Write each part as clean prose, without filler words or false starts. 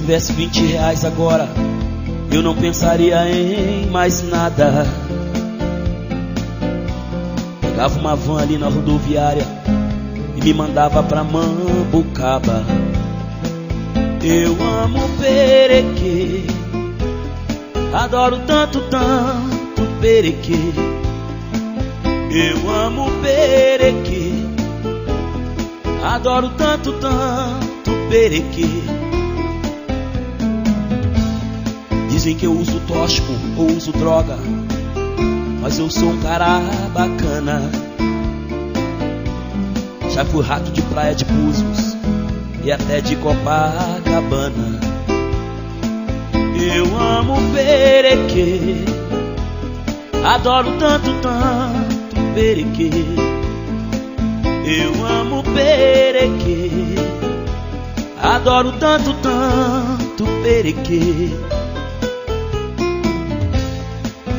tivesse 20 reais agora, eu não pensaria em mais nada. Pegava uma van ali na rodoviária e me mandava pra Mambucaba. Eu amo perequê, adoro tanto, tanto perequê. Eu amo perequê, adoro tanto, tanto perequê. Dizem que eu uso tóxico ou uso droga, mas eu sou um cara bacana. Já fui rato de praia de Búzios e até de Copacabana. Eu amo perequê, adoro tanto, tanto perequê. Eu amo perequê, adoro tanto, tanto perequê.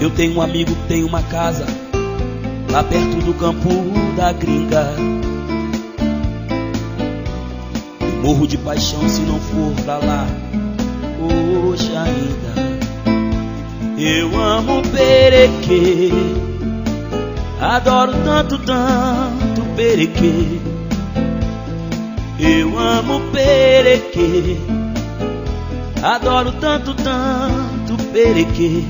Eu tenho um amigo que tem uma casa lá perto do Campo da Gringa. Eu morro de paixão se não for pra lá hoje ainda. Eu amo perequê, adoro tanto, tanto perequê. Eu amo perequê, adoro tanto, tanto perequê.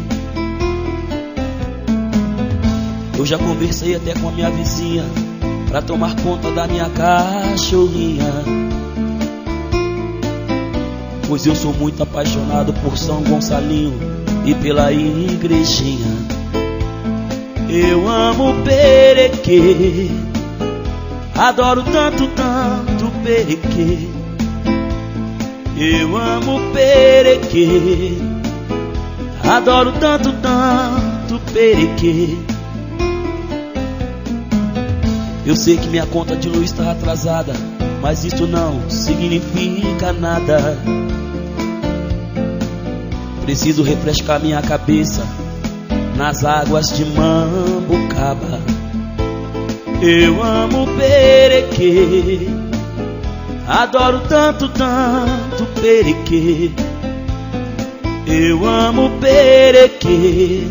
Eu já conversei até com a minha vizinha pra tomar conta da minha cachorrinha, pois eu sou muito apaixonado por São Gonçalinho e pela igrejinha. Eu amo perequê, adoro tanto, tanto perequê. Eu amo perequê, adoro tanto, tanto perequê. Eu sei que minha conta de luz está atrasada, mas isso não significa nada. Preciso refrescar minha cabeça nas águas de Mambucaba. Eu amo perequê, adoro tanto, tanto perequê. Eu amo perequê,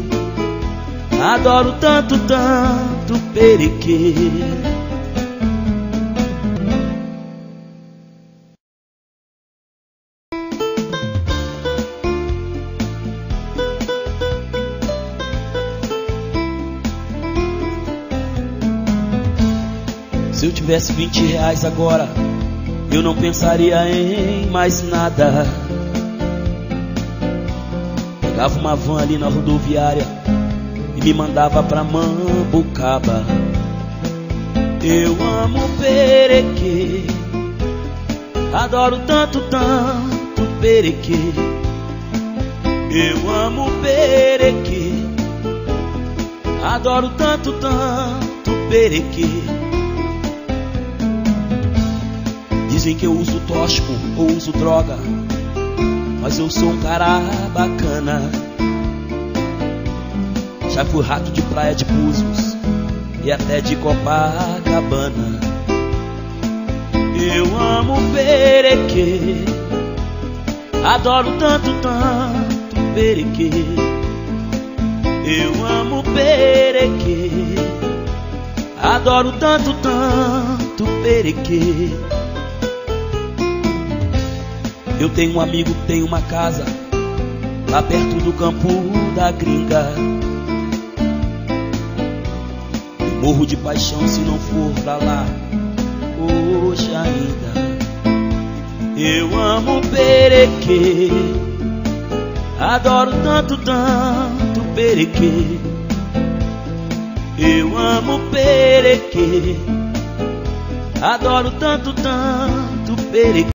adoro tanto, tanto perequê. Se eu tivesse 20 reais agora, eu não pensaria em mais nada. Pegava uma van ali na rodoviária e me mandava pra Mambucaba. Eu amo perequê, adoro tanto, tanto perequê. Eu amo perequê, adoro tanto, tanto perequê. Dizem que eu uso tóxico ou uso droga, mas eu sou um cara bacana. Já fui rato de praia de Búzios e até de Copacabana. Eu amo perequê, adoro tanto, tanto perequê. Eu amo perequê, adoro tanto, tanto perequê. Eu tenho um amigo que tem uma casa lá perto do Campo da Gringa. Eu morro de paixão se não for pra lá hoje ainda. Eu amo perequê, adoro tanto, tanto perequê. Eu amo perequê, adoro tanto, tanto perequê.